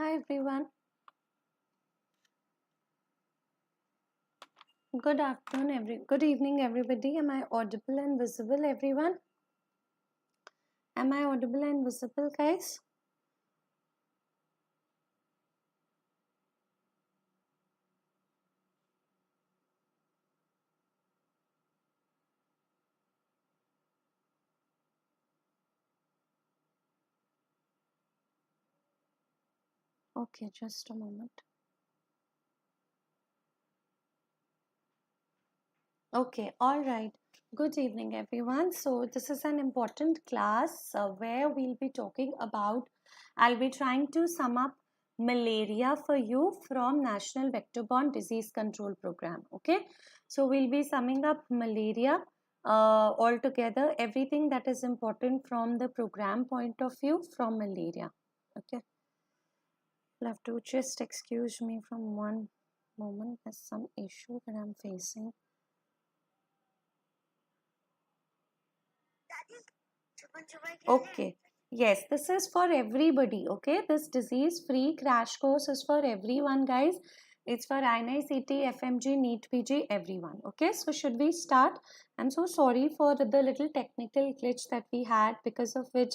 Hi everyone. Good afternoon, good evening, everybody. Am I audible and visible, everyone? Am I audible and visible, guys? Okay, just a moment. Okay, all right. Good evening, everyone. So, this is an important class where we'll be talking about, I'll be trying to sum up malaria for you from National Vector-Borne Disease Control Program. Okay, so we'll be summing up malaria altogether, everything that is important from the program point of view from malaria. Okay, you'll have to just excuse me from one moment. There's some issue that I'm facing. Okay. Yes, this is for everybody. Okay, this disease free crash course is for everyone, guys. It's for INI-CT, FMG, NEET PG, everyone. Okay, so should we start? I'm so sorry for the little technical glitch that we had, because of which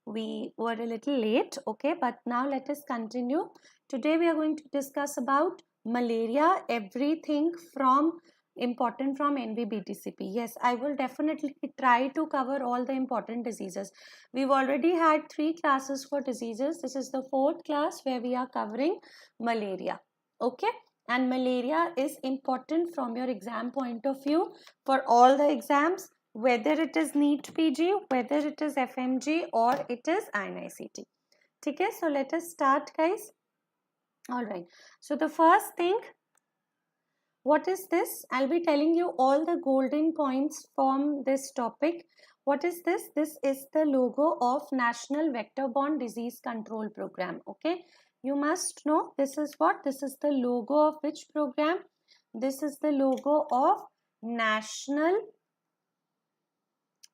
we were a little late. Okay, but now let us continue. Today we are going to discuss about malaria, everything from important from NVBTCP. Yes, I will definitely try to cover all the important diseases. We've already had 3 classes for diseases. This is the 4th class where we are covering malaria. Okay, and malaria is important from your exam point of view for all the exams, whether it is NEET PG, whether it is FMG, or it is INI-CT. Okay, so let us start, guys. All right, so the first thing, what is this? I'll be telling you all the golden points from this topic. What is this? This is the logo of National Vector-Borne Disease Control Program. Okay, you must know this is what? This is the logo of which program? This is the logo of National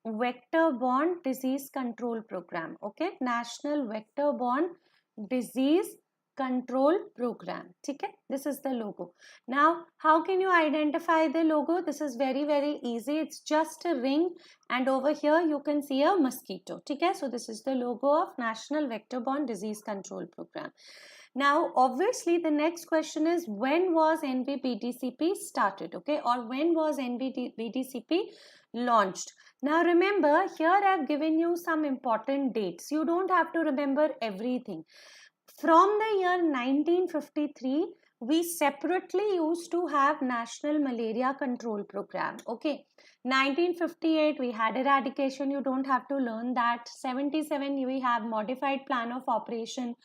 Vector-Borne Disease Control Program. Okay, National Vector-Borne Disease Control Program. Okay, this is the logo. Now, how can you identify the logo? This is very easy. It's just a ring, and over here you can see a mosquito. Okay, so this is the logo of National Vector-Borne Disease Control Program. Now, obviously, the next question is, when was NVBDCP started? Okay, or when was NVBDCP launched? Now, remember, here I have given you some important dates. You don't have to remember everything. From the year 1953, we separately used to have National Malaria Control Program. Okay, 1958 we had eradication. You don't have to learn that. 77 we have modified plan of operation.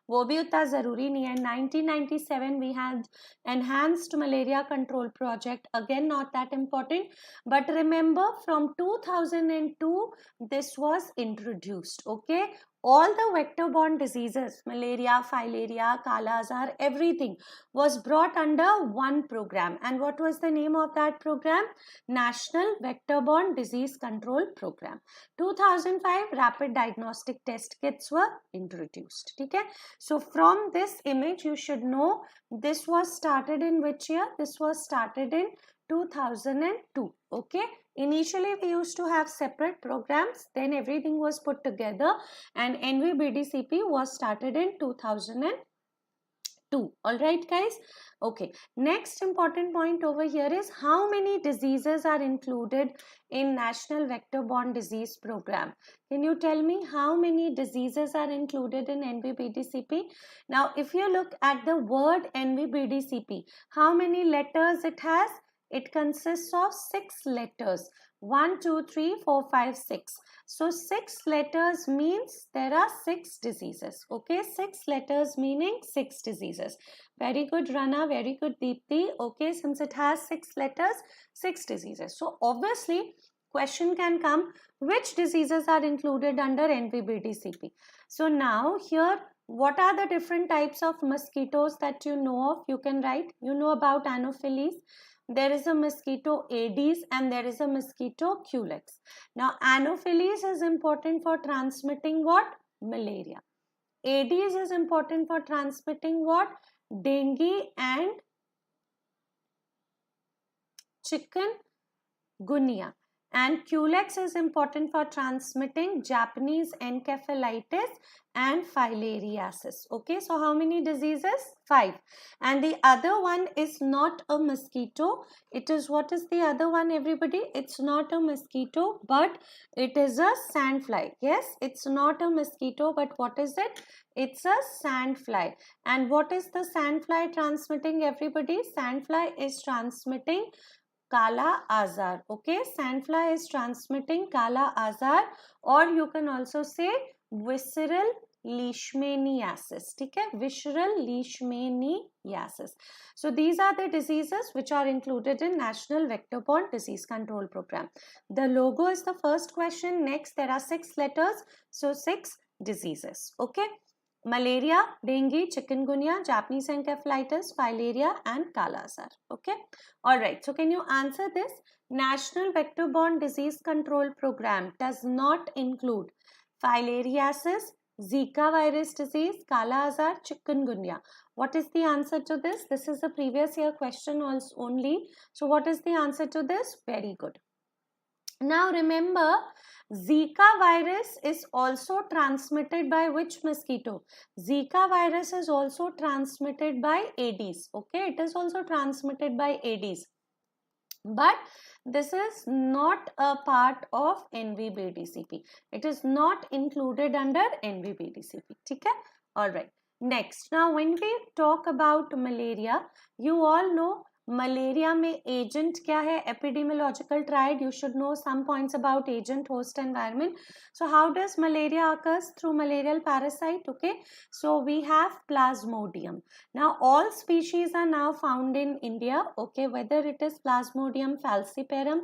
वो भी उतना ज़रूरी नहीं है. 1997 we had enhanced malaria control project, again not that important, but remember from 2002 this was introduced. Okay, all the vector-borne diseases, malaria, filaria, Kala Azar, everything was brought under one program. And what was the name of that program? National Vector-Borne Disease Control Program. 2005 rapid diagnostic test kits were introduced. Okay, so from this image you should know this was started in which year? This was started in 2002. Okay, initially we used to have separate programs, then everything was put together, and NVBDCP was started in 2002. All right, guys. Okay, next important point over here is how many diseases are included in National Vector-Borne Disease Program. Can you tell me how many diseases are included in NVBDCP? Now, if you look at the word NVBDCP, how many letters it has? It consists of 6 letters. 1, 2, 3, 4, 5, 6. So 6 letters means there are 6 diseases. Okay, 6 letters meaning 6 diseases. Very good, Rana. Very good, Deepthi. Okay, since it has 6 letters, 6 diseases. So obviously, question can come, which diseases are included under NVBDCP? So now here, what are the different types of mosquitoes that you know of? You can write. You know about Anopheles. There is a mosquito Aedes and there is a mosquito Culex. Now, Anopheles is important for transmitting what? Malaria. Aedes is important for transmitting what? Dengue and chikungunya. And Culex is important for transmitting Japanese encephalitis and filariasis. Okay, so how many diseases? 5. And the other one is not a mosquito. It is, what is the other one, everybody? It's not a mosquito, but it is a sandfly. Yes, it's not a mosquito, but what is it? It's a sandfly. And what is the sandfly transmitting, everybody? Sandfly is transmitting Kala Azar. Okay, sandfly is transmitting Kala Azar, or you can also say visceral leishmaniasis. Okay, visceral leishmaniasis. So these are the diseases which are included in National Vector-Borne Disease Control Program. The logo is the first question. Next, there are 6 letters, so 6 diseases. Okay. Malaria, dengue, chikungunya, Japanese encephalitis, filaria and Kala Azar. Okay. Alright. So can you answer this? National Vector-Borne Disease Control Program does not include filariasis, Zika virus disease, Kala Azar, chikungunya. What is the answer to this? This is a previous year question also only. So what is the answer to this? Very good. Now remember, Zika virus is also transmitted by which mosquito? Zika virus is also transmitted by Aedes. Okay, it is also transmitted by Aedes. But this is not a part of NVBDCP. It is not included under NVBDCP. Okay? Alright. Next. Now when we talk about malaria, you all know malaria में agent क्या है? Epidemiological triad. You should know some points about agent, host, environment. So how does malaria occurs? Through malarial parasite. Okay, so we have Plasmodium. Now all species are now found in India. Okay, whether it is Plasmodium falciparum,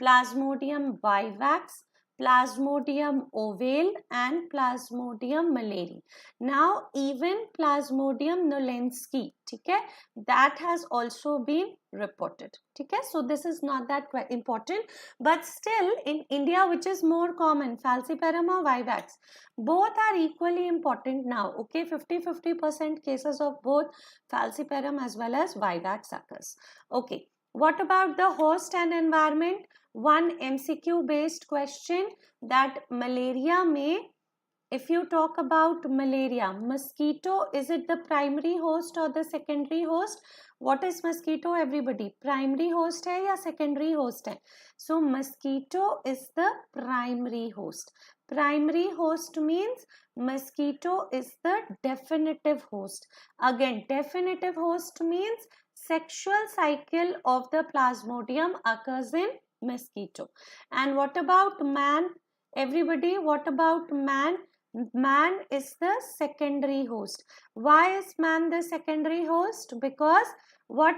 Plasmodium vivax, Plasmodium ovale and Plasmodium malariae. Now even Plasmodium knowlenski, okay, that has also been reported. Okay, so this is not that important, but still in India, which is more common, falciparum or vivax, both are equally important now. Okay, 50-50% cases of both falciparum as well as vivax occurs. Okay, what about the host and environment? One MCQ based question, that malaria may, if you talk about malaria, mosquito, is it the primary host or the secondary host? What is mosquito, everybody? Primary host hai ya secondary host hai? So mosquito is the primary host. Primary host means mosquito is the definitive host. Again, definitive host means sexual cycle of the Plasmodium occurs in mosquito. And what about man, everybody? What about man? Man is the secondary host. Why is man the secondary host? Because what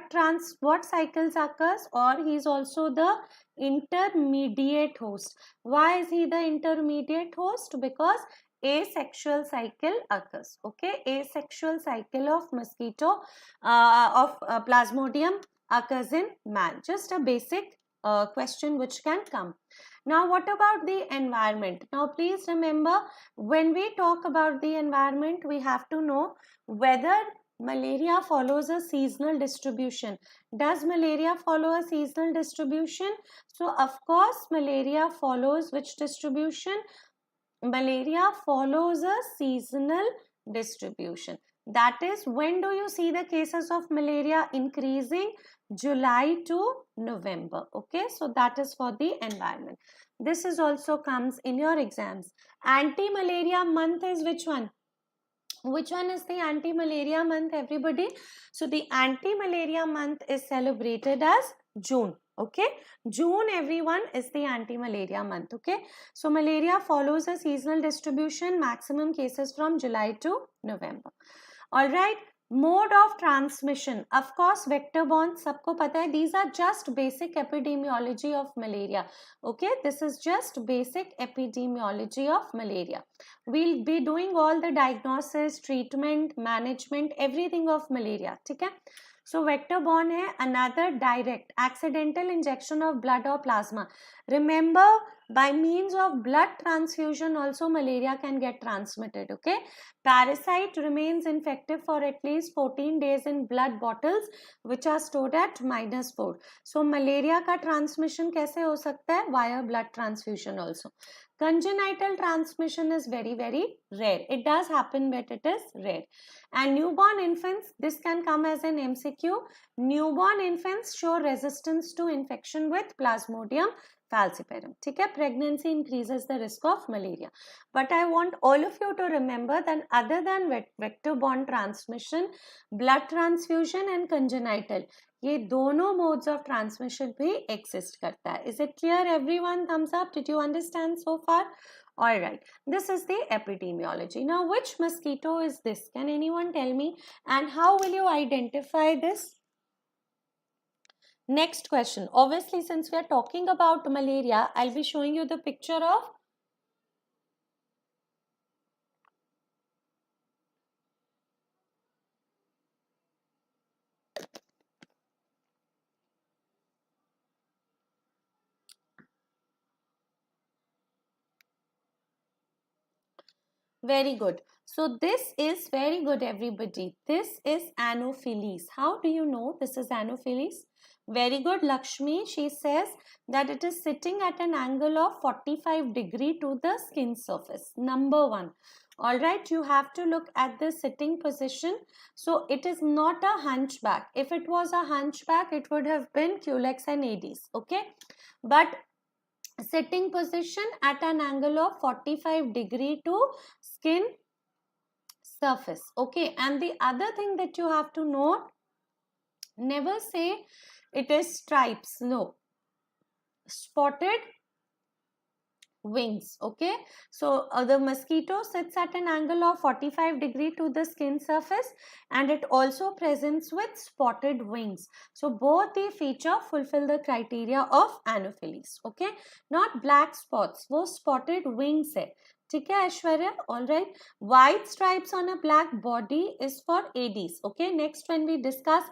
cycles occurs, or he is also the intermediate host. Why is he the intermediate host? Because asexual cycle occurs. Okay, asexual cycle of mosquito of Plasmodium occurs in man. Just a basic question which can come. Now what about the environment? Now please remember, when we talk about the environment, we have to know whether malaria follows a seasonal distribution. Does malaria follow a seasonal distribution? So of course malaria follows which distribution? Malaria follows a seasonal distribution. That is, when do you see the cases of malaria increasing? July to November. Okay, so that is for the environment. This is also comes in your exams. Anti-malaria month is which one? Which one is the anti-malaria month, everybody? So the anti-malaria month is celebrated as June. Okay, June, everyone, is the anti-malaria month. Okay, so malaria follows a seasonal distribution, maximum cases from July to November. All right, mode of transmission, of course vector borne, sabko pata hai. These are just basic epidemiology of malaria. Okay, this is just basic epidemiology of malaria. We'll be doing all the diagnosis, treatment, management, everything of malaria. Okay, so vector borne hai. Another direct accidental injection of blood or plasma. Remember, by means of blood transfusion also malaria can get transmitted. Okay, parasite remains infective for at least 14 days in blood bottles which are stored at -4. So malaria का transmission कैसे हो सकता है? Via blood transfusion also. Congenital transmission is very rare. It does happen, but it is rare. And newborn infants, this can come as an MCQ. Newborn infants show resistance to infection with Plasmodium falciparum. ठीक है, pregnancy increases the risk of malaria. But I want all of you to remember that other than vector-borne transmission, blood transfusion and congenital, ये दोनों modes of transmission भी exist करता है. Is it clear everyone? Thumbs up. Did you understand so far? All right. This is the epidemiology. Now, which mosquito is this? Can anyone tell me? And how will you identify this? Next question. Obviously, since we are talking about malaria, I'll be showing you the picture of very good. So this is very good, everybody. This is Anopheles. How do you know this is Anopheles? Very good, Lakshmi. She says that it is sitting at an angle of 45 degree to the skin surface. Number one. All right, you have to look at the sitting position. So it is not a hunchback. If it was a hunchback, it would have been Culex and Aedes. Okay, but sitting position at an angle of 45 degree to skin surface. Okay, and the other thing that you have to note, never say it is stripes. No, spotted wings. Okay, so the mosquito sits at an angle of 45 degree to the skin surface and it also presents with spotted wings. So both the feature fulfill the criteria of Anopheles. Okay, not black spots, वो spotted wings है. ठीक है Aishwarya? All right. White stripes on a black body is for Aedes. Okay. Next, when we discuss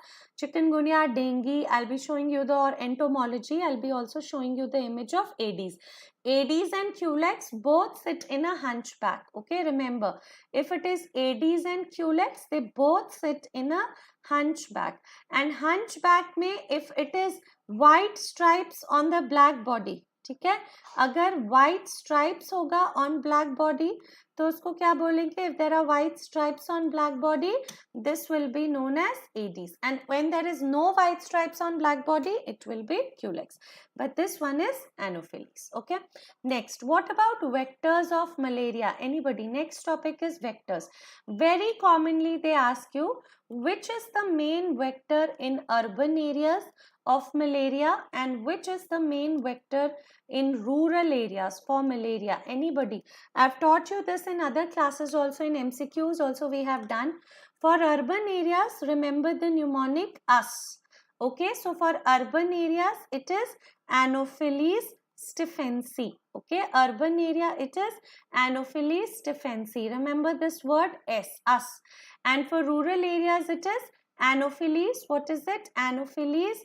chikungunya, dengue, I'll be showing you the entomology. I'll be also showing you the image of Aedes. Aedes and Culex both sit in a hunchback. Okay. Remember, if it is Aedes and Culex, they both sit in a hunchback. And hunchback में if it is white stripes on the black body, ठीक है, अगर white stripes होगा on black body तो उसको क्या बोलेंगे? If there are white stripes on black body, this will be known as Aedes. And when there is no white stripes on black body, it will be Culex. But this one is Anopheles. Okay. Next, what about vectors of malaria? Anybody? Next topic is vectors. Very commonly they ask you, which is the main vector in urban areas of malaria and which is the main vector in rural areas for malaria? Anybody? I've taught you this in other classes also, in MCQs also we have done. For urban areas, remember the mnemonic US. Okay, so for urban areas, it is Anopheles stephensi. Okay, urban area, it is Anopheles stephensi. Remember this word S, US. And for rural areas, it is Anopheles. What is it? Anopheles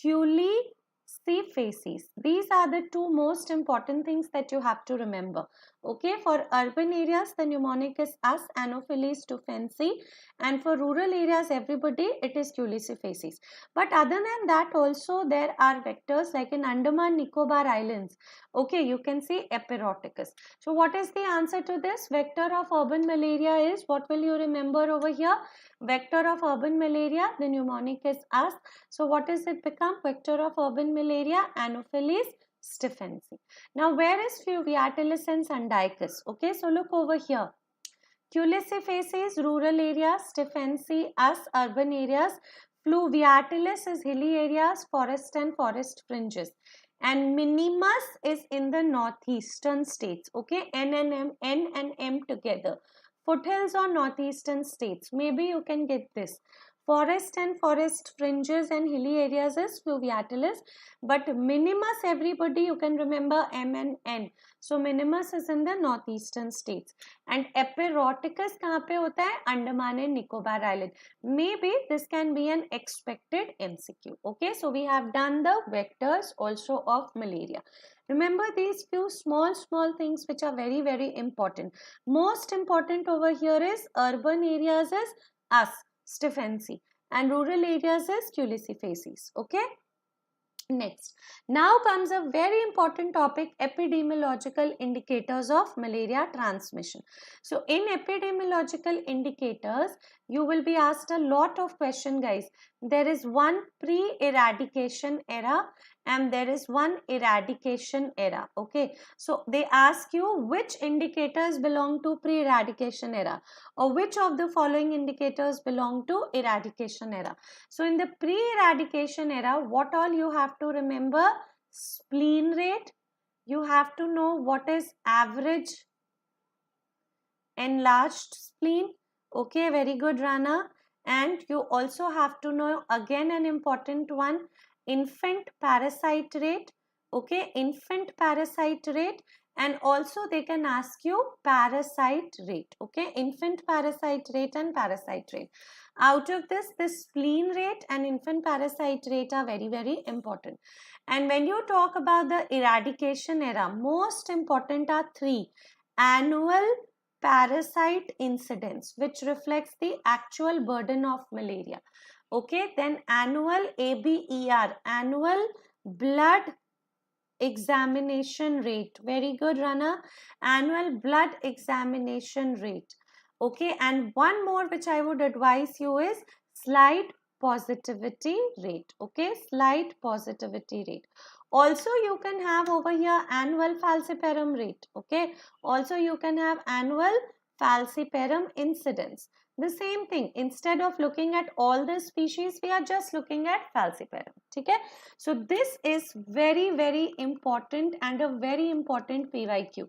culicefaces. These are the two most important things that you have to remember. Okay, for urban areas, the mnemonic is US, Anopheles stephensi, and for rural areas, everybody, it is culicefaces. But other than that, also there are vectors like in Andaman Nicobar Islands. Okay, you can see Epiroticus. So what is the answer to this? Vector of urban malaria is, what will you remember over here? Vector of urban malaria, the mnemonic is US. So what does it become? Vector of urban malaria, Anopheles stephensi. Now, where is Fluviatilis and Sandicus? Okay, so look over here. Culicefaces, rural areas, stephensi, US, urban areas. Fluviatilis is hilly areas, forest and forest fringes. And minimus is in the northeastern states. Okay, N and M together. Foothills or northeastern states. Maybe you can get this. Forest and forest fringes and hilly areas is fluviatilis, but minimus, everybody you can remember M and N. So minimus is in the northeastern states. And epiroticus कहाँ पे होता है? Andaman and Nicobar Island. Maybe this can be an expected MCQ. Okay, so we have done the vectors also of malaria. Remember these few small things which are very, very important. Most important over here is urban areas is us, Stephensi, and rural areas is Culissifaces. Okay. Next, now comes a very important topic, epidemiological indicators of malaria transmission. So in epidemiological indicators, you will be asked a lot of questions, guys. There is one pre-eradication era and there is one eradication era. Okay, so they ask you which indicators belong to pre-eradication era or which of the following indicators belong to eradication era. So in the pre-eradication era, what all you have to remember? Spleen rate. You have to know what is average enlarged spleen. Okay, very good, Rana. And you also have to know again an important one, infant parasite rate. Okay, infant parasite rate. And also they can ask you parasite rate. Okay, infant parasite rate and parasite rate. Out of this spleen rate and infant parasite rate are very, very important. And when you talk about the eradication era, most important are three: annual parasite incidence, which reflects the actual burden of malaria. Okay, then annual ABER, annual blood examination rate. Very good, Rana. Annual blood examination rate. Okay, and one more which I would advise you is slide positivity rate. Okay, slide positivity rate. Also, you can have over here annual falciparum rate. Okay, also you can have annual falciparum incidence. The same thing, instead of looking at all the species, we are just looking at falciparum. Okay, so this is very, very important and a very important PYQ.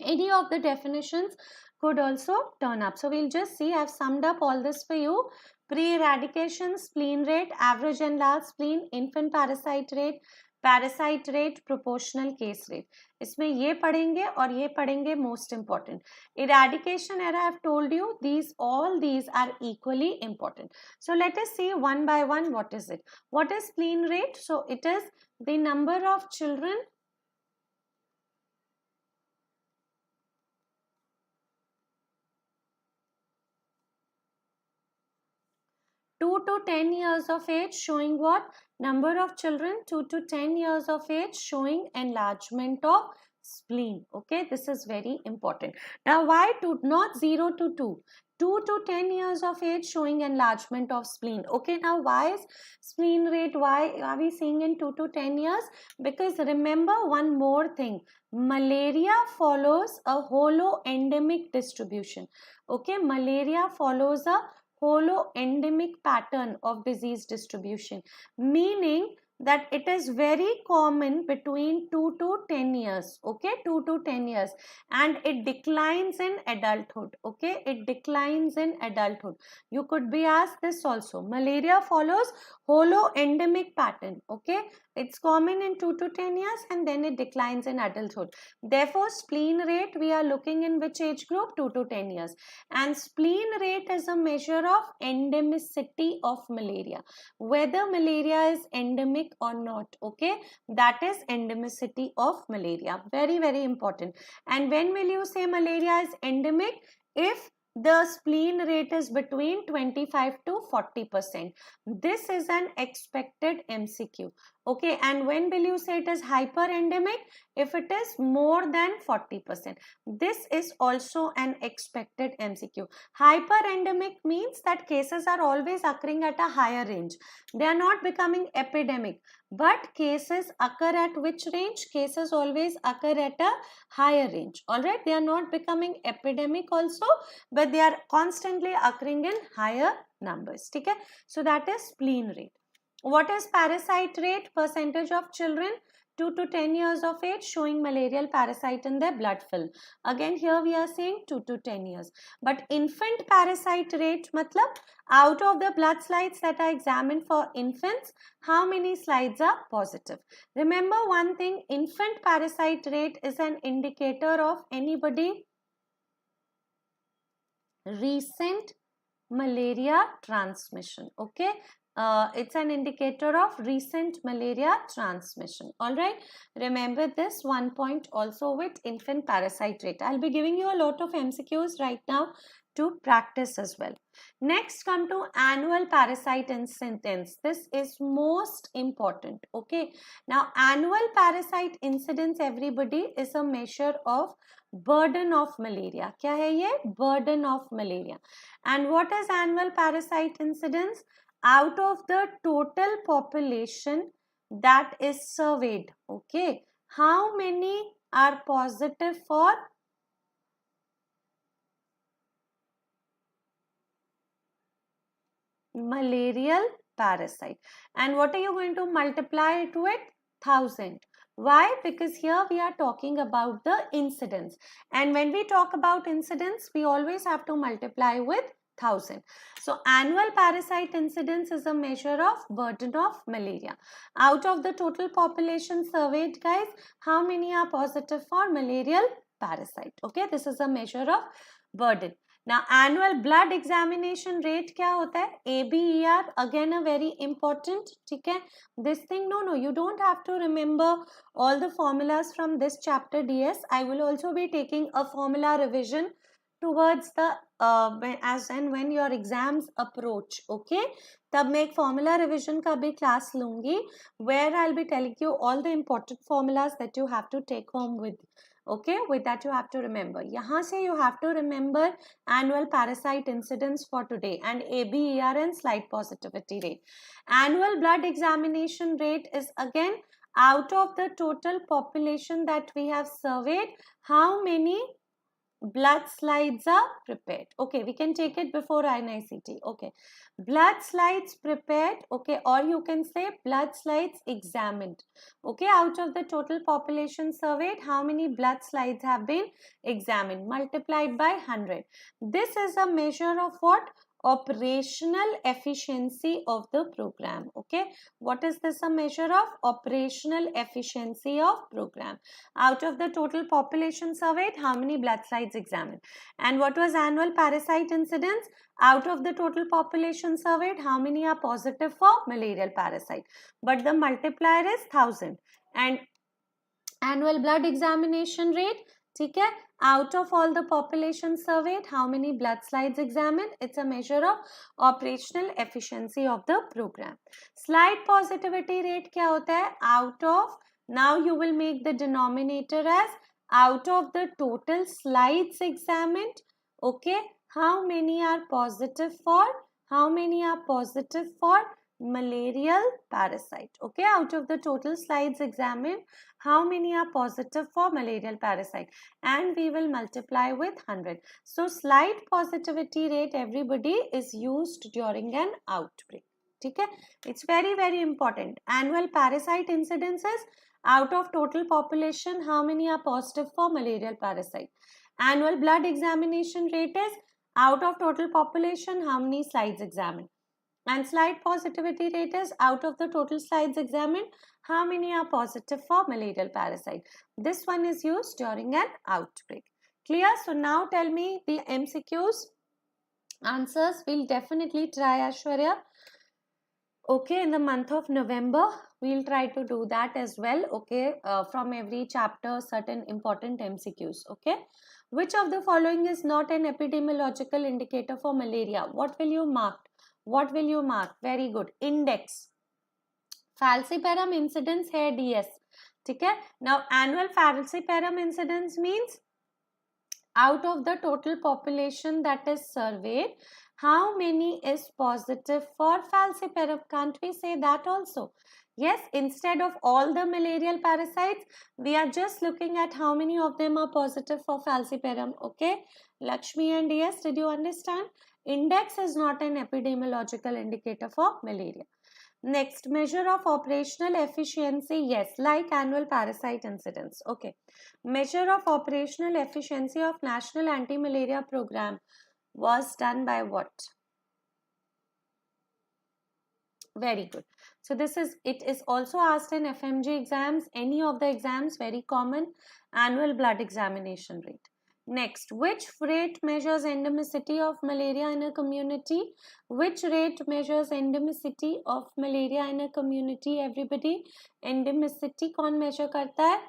Any of the definitions could also turn up. So we'll just see, I've summed up all this for you. Pre-eradication, spleen rate, average enlarged spleen, infant parasite rate, proportional case rate. इसमें ये पढ़ेंगे और ये पढ़ेंगे most important. Eradication era, I've told you, all these are equally important. So let us see one by one what is it. What is spleen rate? So it is the number of children (2 to 10 years of age) showing what? Number of children 2 to 10 years of age showing enlargement of spleen. Okay, this is very important. Now, why 2, not 0 to 2? 2 to 10 years of age showing enlargement of spleen. Okay, now why is spleen rate, why are we seeing in 2 to 10 years? Because remember one more thing, malaria follows a holoendemic distribution. Okay, malaria follows a holoendemic pattern of disease distribution, meaning that it is very common between 2 to 10 years. Okay, 2 to 10 years, and it declines in adulthood. Okay, it declines in adulthood. You could be asked this also. Malaria follows holoendemic pattern. Okay, it's common in 2 to 10 years and then it declines in adulthood. Therefore, spleen rate we are looking in which age group? 2 to 10 years. And spleen rate is a measure of endemicity of malaria. Whether malaria is endemic or not. Okay, that is endemicity of malaria. Very, very important. And when will you say malaria is endemic? If the spleen rate is between 25 to 40%. This is an expected MCQ. Okay, and when will you say it is hyperendemic? If it is more than 40%. This is also an expected MCQ. Hyperendemic means that cases are always occurring at a higher range. They are not becoming epidemic. But cases occur at which range? Cases always occur at a higher range. Alright, they are not becoming epidemic also, but they are constantly occurring in higher numbers. Okay? So that is spleen rate. What is parasite rate? Percentage of children 2 to 10 years of age showing malarial parasite in their blood film. Again here we are saying 2 to 10 years. But infant parasite rate matlab out of the blood slides that are examined for infants, how many slides are positive? Remember one thing, infant parasite rate is an indicator of anybody recent malaria transmission. Okay, it's an indicator of recent malaria transmission. All right, remember this one point also with infant parasite rate. I'll be giving you a lot of MCQs right now to practice as well. Next, come to annual parasite incidence. This is most important. Okay, now annual parasite incidence, everybody, is a measure of burden of malaria. क्या है ये? Burden of malaria. And what is annual parasite incidence? Out of the total population that is surveyed. Okay, how many are positive for malarial parasite? And what are you going to multiply it with? 1000. Why? Because here we are talking about the incidence, and when we talk about incidence, we always have to multiply with 1000. So annual parasite incidence is a measure of burden of malaria. Out of the total population surveyed, guys, how many are positive for malarial parasite? Okay, this is a measure of burden. Now annual blood examination rate क्या होता है? ABER, again a very important. ठीक है, this thing, no, you don't have to remember all the formulas from this chapter DS. I will also be taking a formula revision towards the as and when your exams approach. Okay, तब मैं एक formula revision का भी class लूँगी where I'll be telling you all the important formulas that you have to take home with. Okay, with that you have to remember. यहाँ से you have to remember annual parasite incidence for today and ABER and slide positivity rate. Annual blood examination rate is again out of the total population that we have surveyed, how many blood slides are prepared. Okay, we can take it before NICT. Okay, blood slides prepared. Okay, or you can say blood slides examined. Okay, out of the total population surveyed, how many blood slides have been examined multiplied by 100. This is a measure of what? Operational efficiency of the program. Okay, what is this a measure of? Operational efficiency of program. Out of the total population surveyed, how many blood slides examined? And what was annual parasite incidence? Out of the total population surveyed, how many are positive for malarial parasite? But the multiplier is 1000. And annual blood examination rate, ठीक है, out of all the population surveyed, how many blood slides examined? It's a measure of operational efficiency of the program. Slide positivity rate क्या होता है? Out of, now you will make the denominator as out of the total slides examined. Okay, how many are positive for? How many are positive for malarial parasite? Okay, out of the total slides examined, how many are positive for malarial parasite? And we will multiply with 100. So slide positivity rate, everybody, is used during an outbreak. Okay, it's very, very important. Annual parasite incidences, out of total population, how many are positive for malarial parasite? Annual blood examination rate is out of total population, how many slides examined? And slide positivity rate is out of the total slides examined, how many are positive for malarial parasite? This one is used during an outbreak. Clear? So now tell me the MCQs. Answers we'll definitely try, Ashwarya. Okay, in the month of November, we'll try to do that as well. Okay, from every chapter, certain important MCQs. Okay, which of the following is not an epidemiological indicator for malaria? What will you mark? What will you mark? Very good. Index. Falciparum incidence है DS. ठीक है? Now annual falciparum incidence means out of the total population that is surveyed, how many is positive for falciparum? Can't we say that also? Yes, instead of all the malarial parasites, we are just looking at how many of them are positive for falciparum. Okay, Lakshmi and DS, did you understand? Index is not an epidemiological indicator for malaria. Next, measure of operational efficiency. Yes, like annual parasite incidence. Okay. Measure of operational efficiency of National Anti-Malaria Program was done by what? Very good. So this is, it is also asked in FMG exams, any of the exams, very common, annual blood examination rate. Next, which rate measures endemicity of malaria in a community? Which rate measures endemicity of malaria in a community? Everybody, endemicity कौन measure करता है?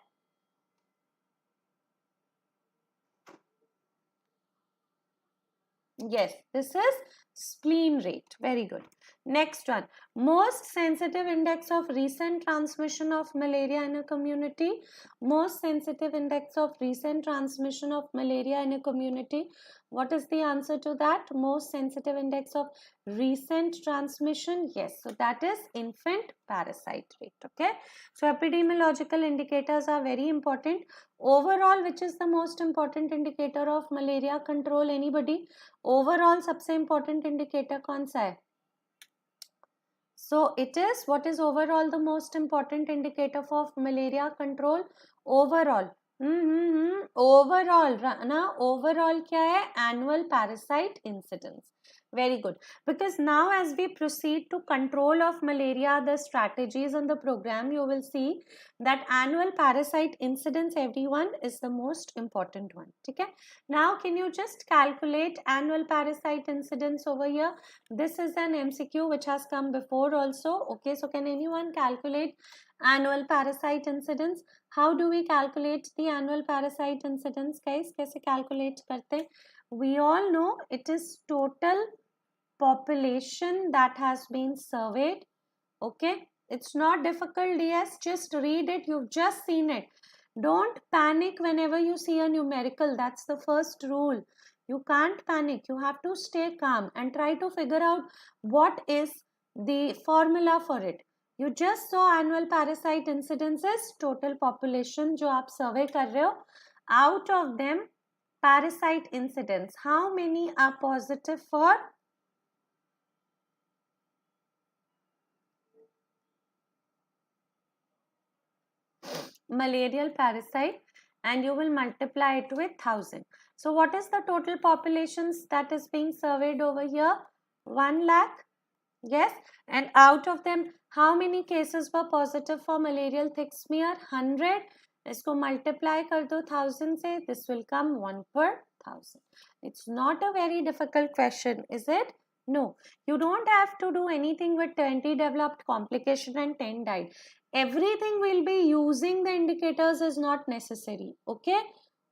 Yes, this is spleen rate. Very good. Next one, most sensitive index of recent transmission of malaria in a community. Most sensitive index of recent transmission of malaria in a community. What is the answer to that? Most sensitive index of recent transmission. Yes, so that is infant parasite rate. Okay, so epidemiological indicators are very important. Overall, which is the most important indicator of malaria control? Anybody? Overall सबसे important indicator कौन सा है? So it is, what is overall the most important indicator of malaria control? Overall. Overall ना, overall क्या है? Annual parasite incidence. Very good. Because now as we proceed to control of malaria, the strategies and the program, you will see that annual parasite incidence, everyone, is the most important one. Okay. Now can you just calculate annual parasite incidence over here? This is an MCQ which has come before also. Okay, so can anyone calculate annual parasite incidence? How do we calculate the annual parasite incidence, guys? कैसे calculate करते? We all know it is total population that has been surveyed. Okay, it's not difficult. Yes, just read it. You've just seen it. Don't panic whenever you see a numerical. That's the first rule. You can't panic. You have to stay calm and try to figure out what is the formula for it. You just saw annual parasite incidences, total population जो आप survey कर रहे हो. Out of them, parasite incidents, how many are positive for malarial parasite, and you will multiply it with 1000. So what is the total populations that is being surveyed over here? 1 lakh. Yes, and out of them, how many cases were positive for malarial thick smear? 100. इसको multiply कर दो 1000 से, this will come 1 per 1000. It's not a very difficult question, is it? No, you don't have to do anything with 20 developed complication and 10 died. Everything we'll be using the indicators is not necessary. Okay,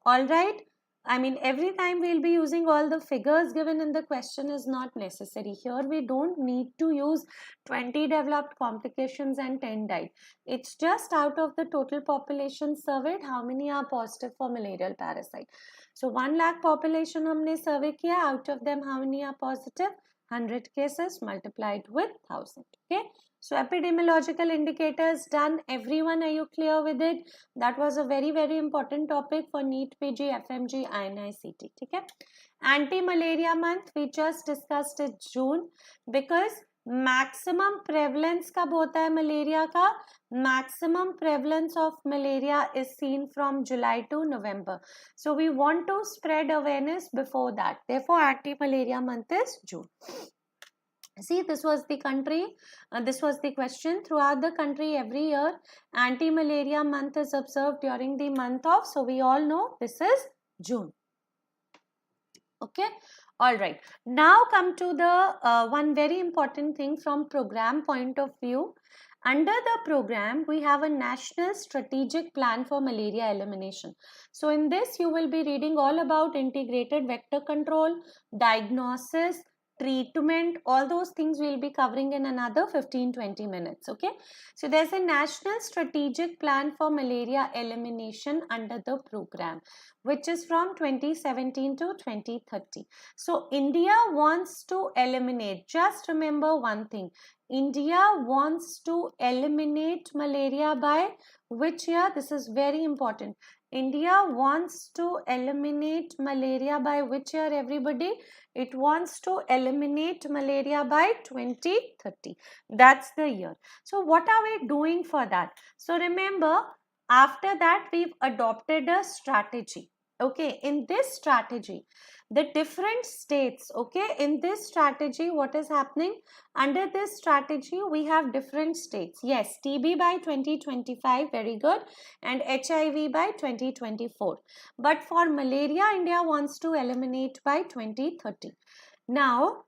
all right. I mean, every time we'll be using all the figures given in the question is not necessary. Here we don't need to use 20 developed complications and 10 died. It's just out of the total population surveyed, how many are positive for malarial parasite. So 1 lakh population हमने survey किया, out of them how many are positive? 100 cases multiplied with 1000. Okay. So epidemiological indicators done. Everyone, are you clear with it? That was a very, very important topic for NEET PG, FMG, INI-CT. Okay. Anti-malaria month, we just discussed it June, because maximum prevalence कब होता है malaria का? Maximum prevalence of malaria is seen from July to November. So we want to spread awareness before that. Therefore, anti-malaria month is June. See, this was the country, this was the question. Throughout the country, every year, anti-malaria month is observed during the month of, so we all know this is June. Okay, all right. Now come to the one very important thing from program point of view. Under the program, we have a national strategic plan for malaria elimination. So in this, you will be reading all about integrated vector control, diagnosis, treatment, all those things we'll be covering in another 15-20 minutes. Okay, so there's a national strategic plan for malaria elimination under the program, which is from 2017 to 2030. So India wants to eliminate, just remember one thing, India wants to eliminate malaria by which year? This is very important. India wants to eliminate malaria by which year, everybody? It wants to eliminate malaria by 2030. That's the year. So what are we doing for that? So remember, after that we've adopted a strategy. Okay, in this strategy, the different states, okay, in this strategy, what is happening? Under this strategy, we have different states. Yes, TB by 2025, very good, and HIV by 2024. But for malaria, India wants to eliminate by 2030. Now,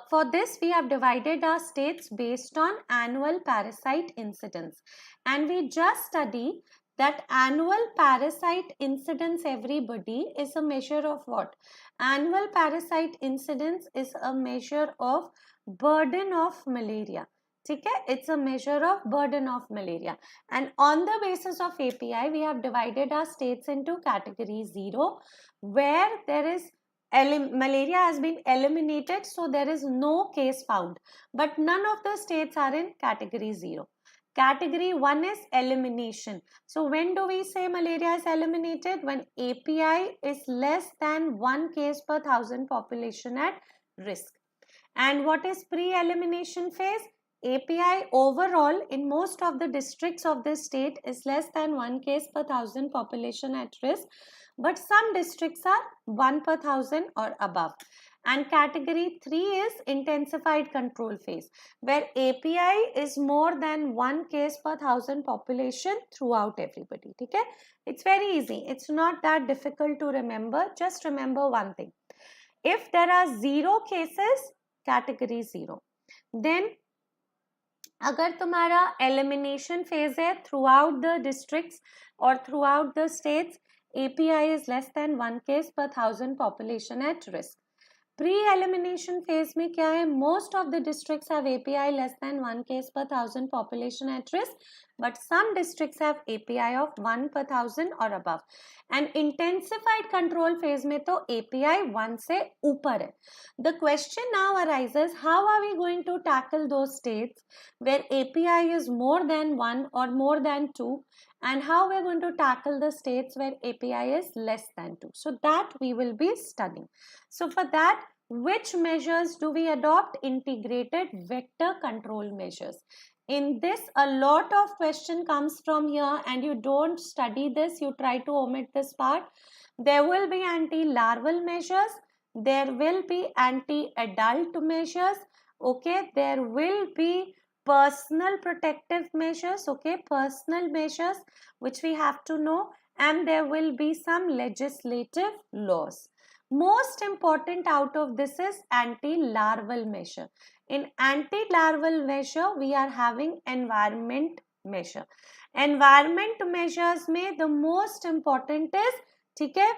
for this, we have divided our states based on annual parasite incidence. And we just study that annual parasite incidence, everybody, is a measure of what? Annual parasite incidence is a measure of burden of malaria. Okay? It's a measure of burden of malaria. And on the basis of API, we have divided our states into category 0, where there is malaria has been eliminated, so there is no case found. But none of the states are in category 0. Category 1 is elimination. So when do we say malaria is eliminated? When API is less than 1 case per 1,000 population at risk. And what is pre-elimination phase? API overall in most of the districts of this state is less than 1 case per 1,000 population at risk. But some districts are 1 per 1,000 or above. And category 3 is intensified control phase, where API is more than 1 case per 1,000 population throughout everybody. Okay? It's very easy. It's not that difficult to remember. Just remember one thing. If there are 0 cases, category 0. Then अगर तुम्हारा elimination phase है throughout the districts or throughout the states, API is less than 1 case per 1,000 population at risk. Pre-elimination phase में क्या है? Most of the districts have API less than 1 case per 1,000 population at risk, but some districts have API of 1 per 1,000 or above. And intensified control phase में तो API 1 से ऊपर है. The question now arises, how are we going to tackle those states where API is more than 1 or more than 2, and how we are going to tackle the states where API is less than 2. So that we will be studying. So for that, which measures do we adopt? Integrated vector control measures. In this, a lot of question comes from here, and you don't study this, you try to omit this part. There will be anti-larval measures, there will be anti-adult measures, okay, there will be personal protective measures, okay, personal measures which we have to know, and there will be some legislative laws. Most important out of this is anti-larval measure. In anti-larval measure, we are having environment measure. Environment measures में the most important is, ठीक है,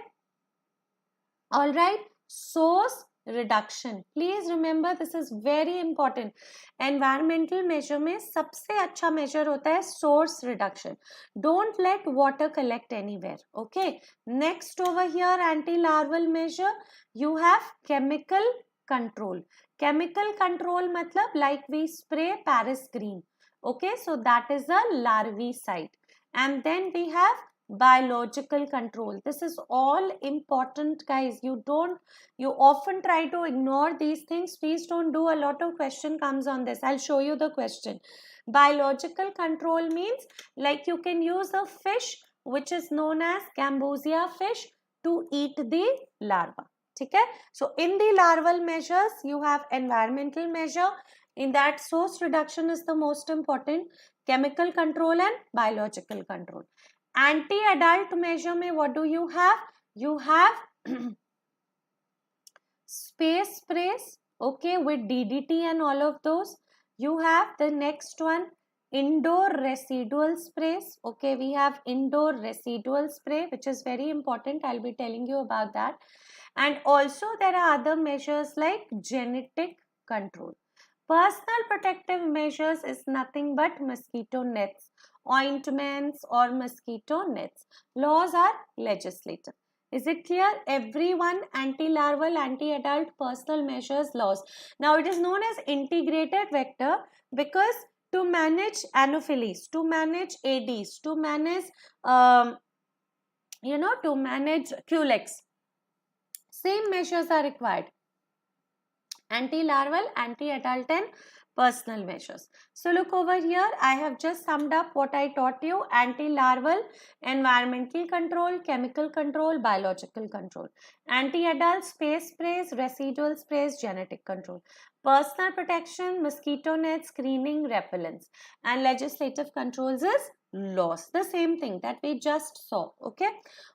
all right, source reduction. Please remember, this is very important. Environmental measure में सबसे अच्छा measure होता है source reduction. Don't let water collect anywhere. Okay. Next over here, anti-larval measure, you have chemical control. Chemical control matlab like we spray Paris green. Okay, so that is a larvicide. And then we have biological control. This is all important, guys. You often try to ignore these things. Please don't do. A lot of question comes on this. I'll show you the question. Biological control means like you can use a fish which is known as Gambusia fish to eat the larva. Okay? So in the larval measures, you have environmental measure. In that, source reduction is the most important. Chemical control and biological control. Anti-adult measure में what do you have? You have space sprays, okay, with DDT and all of those. You have the next one, indoor residual sprays. Okay, we have indoor residual spray, which is very important. I'll be telling you about that. And also there are other measures like genetic control. Personal protective measures is nothing but mosquito nets, ointments or mosquito nets. Laws are legislative. Is it clear? Everyone, anti-larval, anti-adult, personal measures, laws. Now it is known as integrated vector because to manage anopheles, to manage ADs, to manage to manage Culex. Same measures are required. Anti-larval, anti-adult and personal measures. So look over here, I have just summed up what I taught you. Anti-larval, environmental control, chemical control, biological control. Anti-adult, space sprays, residual sprays, genetic control. Personal protection, mosquito nets, screening, repellents. And legislative controls is laws. The same thing that we just saw. Okay.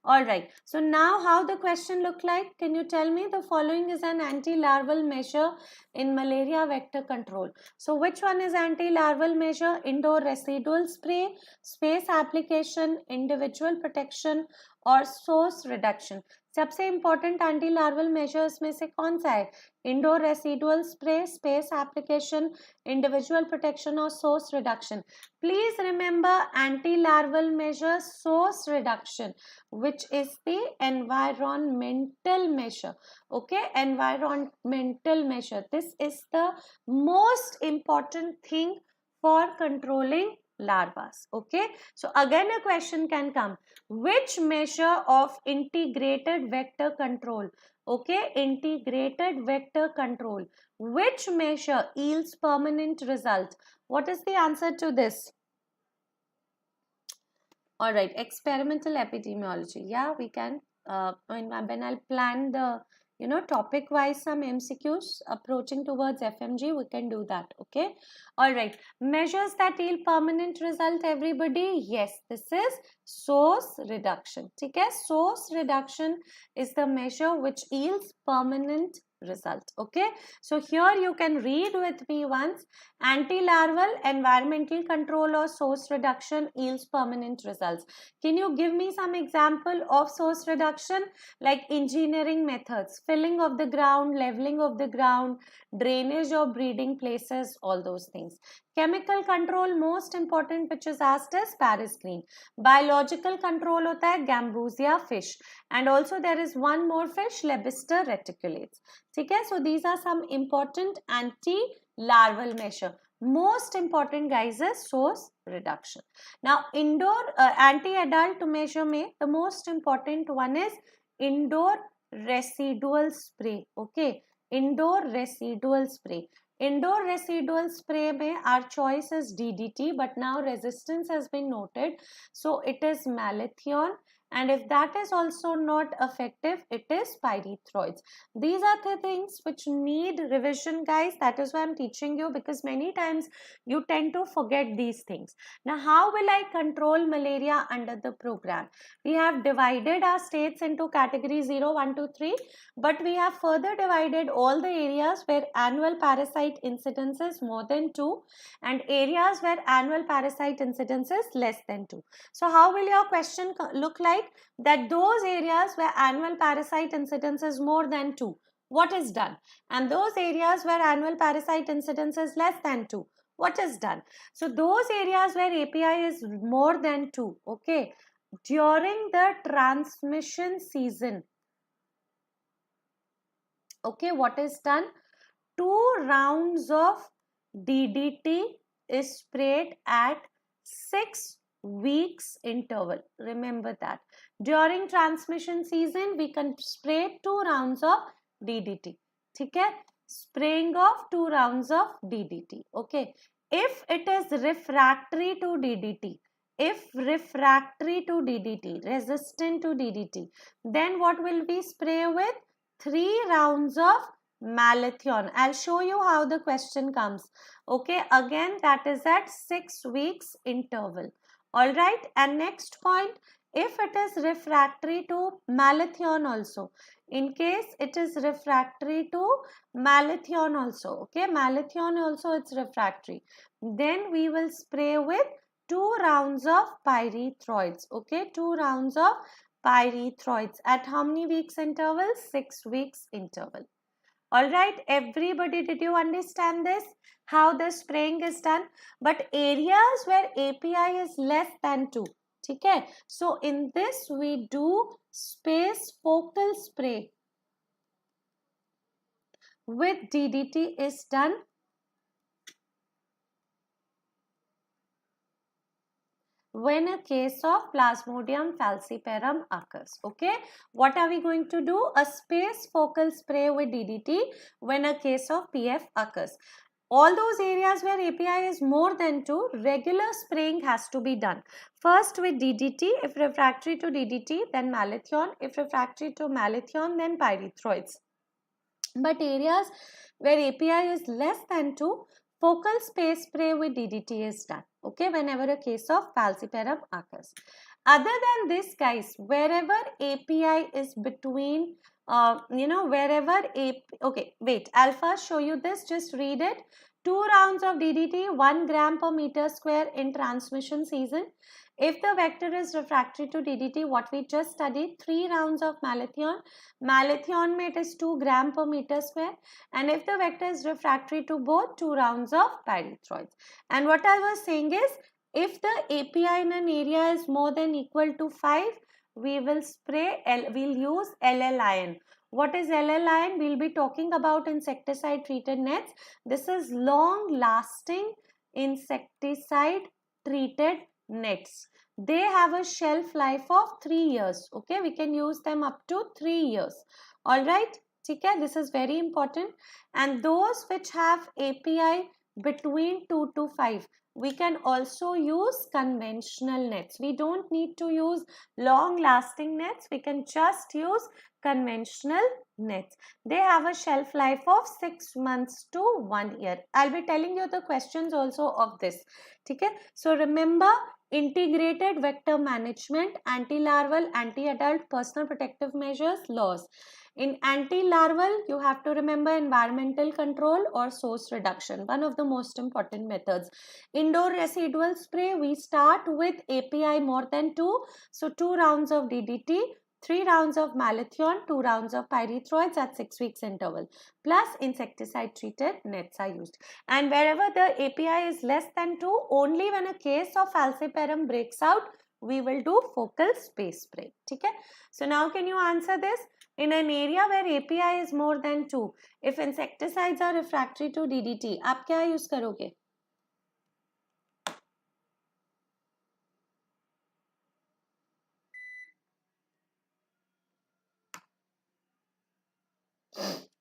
All right. So now how the question look like? Can you tell me? The following is an anti-larval measure in malaria vector control. So which one is anti-larval measure? Indoor residual spray, space application, individual protection और source reduction. सबसे important anti larval measures में से कौन सा है? Indoor residual spray, space application, individual protection और source reduction. Please remember anti larval measure, source reduction, which is the environmental measure. Okay, environmental measure. This is the most important thing for controlling larvas. Okay, so again a question can come. Which measure of integrated vector control, okay, integrated vector control, which measure yields permanent result? What is the answer to this? All right, experimental epidemiology. Yeah, we can when I'll plan the topic wise some MCQs approaching towards FMG, we can do that. Okay. All right, measures that yield permanent result, everybody. Yes, this is source reduction. Okay, source reduction is the measure which yields permanent result. Okay, so here you can read with me once. Anti-larval, environmental control or source reduction yields permanent results. Can you give me some example of source reduction? Like engineering methods, filling of the ground, leveling of the ground, drainage of breeding places, all those things. Chemical control, most important which is asked is Paris green. Biological control hota hai Gambusia fish, and also there is one more fish, Lebister reticulates. Okay, so these are some important anti-larval measure. Most important guys is source reduction. Now indoor anti-adult measure mein the most important one is indoor residual spray. Okay, indoor residual spray. Indoor residual spray mein our choice is DDT, but now resistance has been noted, so it is malathion. And if that is also not effective, it is pyrethroids. These are the things which need revision, guys. That is why I'm teaching you, because many times you tend to forget these things. Now, how will I control malaria under the program? We have divided our states into category 0, 1, 2, 3, but we have further divided all the areas where annual parasite incidence is more than 2 and areas where annual parasite incidence is less than 2. So, how will your question look like? That those areas where annual parasite incidence is more than 2, what is done? And those areas where annual parasite incidence is less than 2, what is done? So those areas where API is more than 2, okay, during the transmission season, okay, what is done? 2 rounds of DDT is sprayed at 6 weeks interval. Remember that. During transmission season, we can spray 2 rounds of DDT. Okay? Spraying of 2 rounds of DDT. Okay. If it is refractory to DDT, resistant to DDT, then what will we spray with? 3 rounds of malathion. I'll show you how the question comes. Okay, again that is at 6 weeks interval. All right, and next point, if it is refractory to malathion also, in case it is refractory to malathion also, okay, malathion also it's refractory, then we will spray with 2 rounds of pyrethroids. Okay, 2 rounds of pyrethroids at how many weeks interval? 6 weeks interval. All right, everybody, did you understand this? How the spraying is done? But areas where API is less than 2, okay? So in this we do space focal spray with DDT is done when a case of Plasmodium falciparum occurs. Okay, what are we going to do? A space focal spray with DDT when a case of PF occurs. All those areas where API is more than 2, regular spraying has to be done. First with DDT, if refractory to DDT, then malathion. If refractory to malathion, then pyrethroids. But areas where API is less than 2, focal space spray with DDT is done. Okay, whenever a case of falciparum occurs. Other than this, guys, wherever API is between wherever okay, wait, I'll first show you this, just read it. 2 rounds of DDT, 1 gram per meter square in transmission season. If the vector is refractory to DDT, what we just studied, 3 rounds of malathion. Malathion it is 2 gram per meter square. And if the vector is refractory to both, 2 rounds of pyrethroids. And what I was saying is, if the API in an area is more than equal to 5, we will we'll use LL-ion. What is LL-ion? We'll be talking about insecticide treated nets. This is long lasting insecticide treated nets. They have a shelf life of 3 years. Okay, we can use them up to 3 years. All right, okay, this is very important. And those which have API between 2 to 5, we can also use conventional nets. We don't need to use long lasting nets. We can just use conventional nets. They have a shelf life of 6 months to 1 year. I'll be telling you the questions also of this. Okay, so remember, integrated vector management, anti-larval, anti-adult, personal protective measures, laws. In anti-larval, you have to remember environmental control or source reduction, one of the most important methods. Indoor residual spray, we start with API more than 2. So 2 rounds of DDT, 3 rounds of malathion, 2 rounds of pyrethroids at 6 weeks interval. Plus insecticide treated nets are used. And wherever the API is less than 2, only when a case of falciparum breaks out, we will do focal space spray. Okay? So now can you answer this? In an area where API is more than 2, if insecticides are refractory to DDT, आप क्या use करोगे?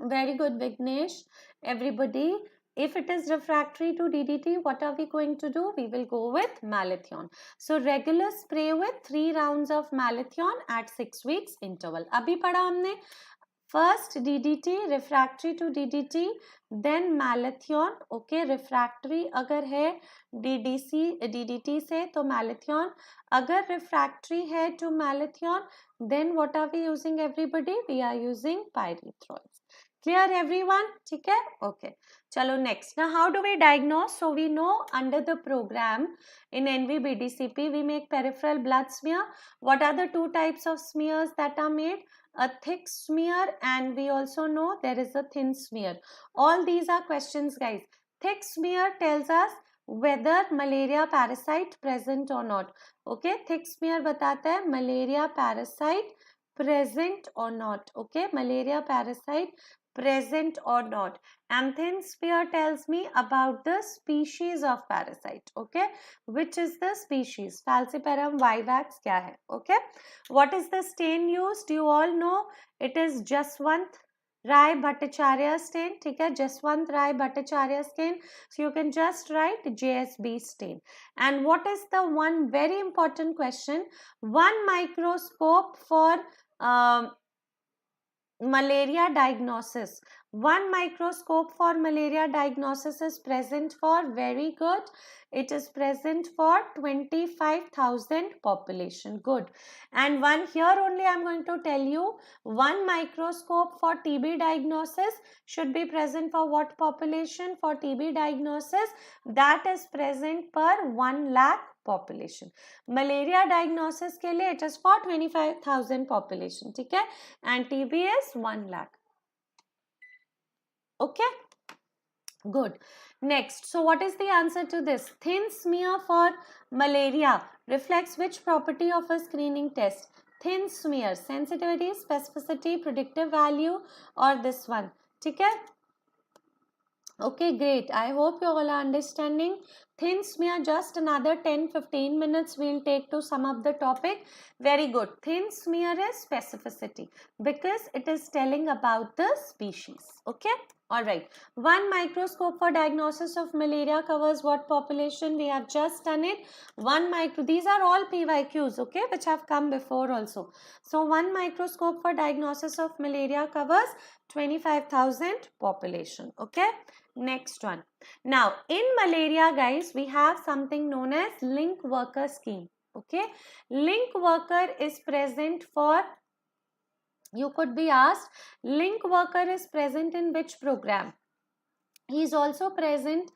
Very good, Vignesh. Everybody, if it is refractory to DDT, what are we going to do? We will go with malathion. So regular spray with 3 rounds of malathion at 6 weeks interval. अभी पढ़ा हमने. First DDT, refractory to DDT, then malathion. Okay, refractory अगर है DDT से तो malathion. अगर refractory है to malathion, then what are we using, everybody? We are using pyrethroids. Clear everyone? ठीक है? Okay. चलो next. Now how do we diagnose? So we know under the program in NVBDCP we make peripheral blood smear. What are the 2 types of smears that are made? A thick smear, and we also know there is a thin smear. All these are questions, guys. Thick smear tells us whether malaria parasite present or not. Okay, thick smear बताता है malaria parasite present or not. Okay, malaria parasite present or not. And thin smear tells me about the species of parasite. Okay, which is the species? Falciparum vivax क्या है? Okay, what is the stain used? You all know it is Jaswant Rai Bhattacharya stain. ठीक है, Jaswant Rai Bhattacharya stain. So you can just write JSB stain. And what is the one very important question? One microscope for malaria diagnosis. One microscope for malaria diagnosis is present for, very good, it is present for 25,000 population. Good. And one here only I am going to tell you, one microscope for TB diagnosis should be present for what population? For TB diagnosis, that is present per 1 lakh population. Malaria diagnosis के लिए it is for 25,000 population. ठीक है? And TB is 1 lakh. Okay, good. Next, so what is the answer to this? Thin smear for malaria reflects which property of a screening test? Thin smear, sensitivity, specificity, predictive value, or this one? ठीक है? Okay, great. I hope you all are understanding. thin smear, just another 10-15 minutes we'll take to sum up the topic. Very good. Thin smear is specificity because it is telling about the species. Okay. All right. One microscope for diagnosis of malaria covers what population? We have just done it. These are all PYQs, okay, which have come before also. So one microscope for diagnosis of malaria covers 25,000 population. Okay. Next one. Now in malaria, guys, we have something known as link worker scheme. Okay. Link worker is present for, you could be asked, link worker is present in which program? He is also present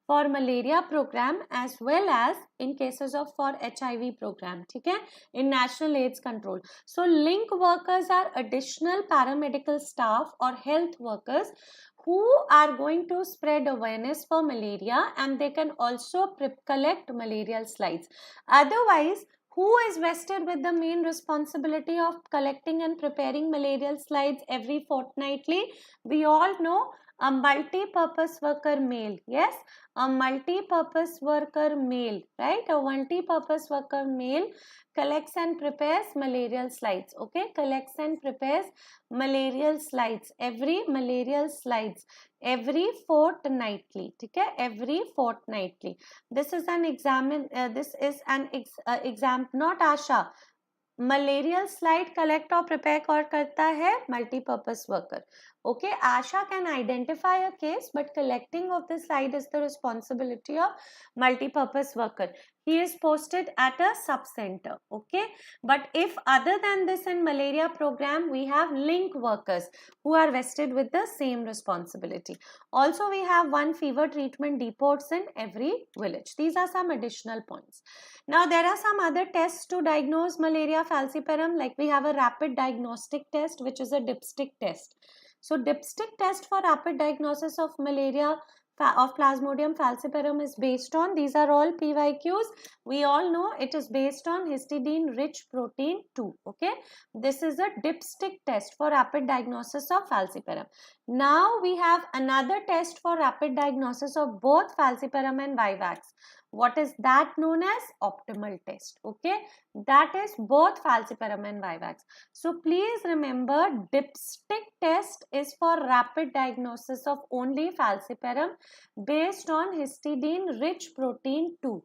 for malaria program as well as in cases of for HIV program, okay, in national AIDS control. So link workers are additional paramedical staff or health workers who are going to spread awareness for malaria, and they can also collect malarial slides. Otherwise, who is vested with the main responsibility of collecting and preparing malarial slides every fortnightly? We all know a multi-purpose worker male. Yes, a multi-purpose worker male, right? A multi-purpose worker male collects and prepares malarial slides. Okay, collects and prepares malarial slides, every fortnightly. Okay, every fortnightly. This is an exam, not Asha. Malarial slide collect और prepare कौन करता है? Multi-purpose worker. Okay, Asha can identify a case, but collecting of the slide is the responsibility of multi-purpose worker. He is posted at a sub-center. Okay, but if other than this in malaria program, we have link workers who are vested with the same responsibility. Also, we have one fever treatment depots in every village. These are some additional points. Now, there are some other tests to diagnose malaria falciparum, like we have a rapid diagnostic test, which is a dipstick test. So, dipstick test for rapid diagnosis of malaria of Plasmodium falciparum is based on, these are all PYQs. We all know it is based on histidine rich protein 2. Okay, this is a dipstick test for rapid diagnosis of falciparum. Now we have another test for rapid diagnosis of both falciparum and vivax. What is that known as? Optimal test. Okay, that is both falciparum and vivax. So please remember, dipstick test is for rapid diagnosis of only falciparum based on histidine rich protein 2.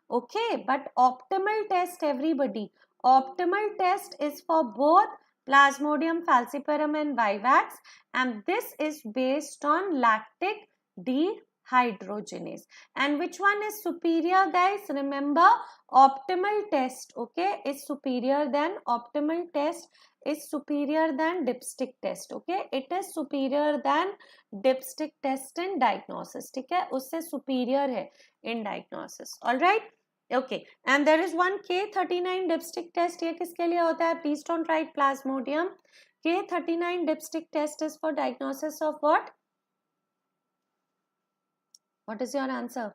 Okay, but optimal test, everybody, optimal test is for both Plasmodium falciparum and vivax, and this is based on lactic dehydrogenase. And which one is superior, guys? Remember, optimal test, okay, is superior than dipstick test. Okay, it is superior than dipstick test in diagnosis. ठीक है, उससे superior है in diagnosis. All right. Okay, and there is one K39 dipstick test. ये किसके लिए होता है? Please don't write Plasmodium. K39 dipstick test is for diagnosis of what? What is your answer?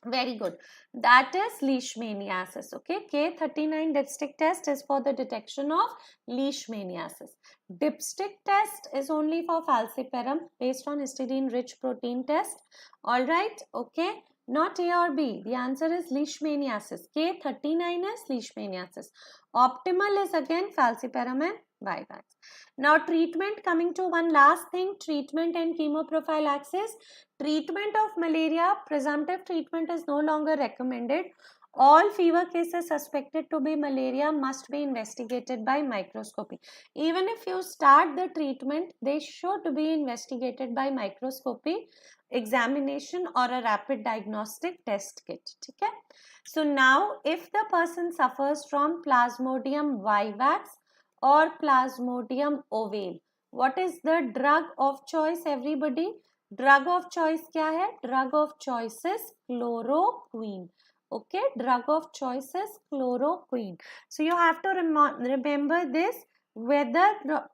Very good. That is leishmaniasis. Okay, K39 dipstick test is for the detection of leishmaniasis. Dipstick test is only for falciparum based on histidine rich protein test. All right. Okay, not A or B. The answer is leishmaniasis. K39 is leishmaniasis. Optimal is again falciparum and vivax. Now treatment, coming to one last thing, treatment and chemoprophylaxis. Treatment of malaria, presumptive treatment is no longer recommended. All fever cases suspected to be malaria must be investigated by microscopy. Even if you start the treatment, they should be investigated by microscopy, examination or a rapid diagnostic test kit. Okay? So now if the person suffers from Plasmodium vivax or Plasmodium ovale, what is the drug of choice, everybody? Drug of choice क्या है? Drug of choice is chloroquine. Okay, drug of choice is chloroquine. So you have to remember this, whether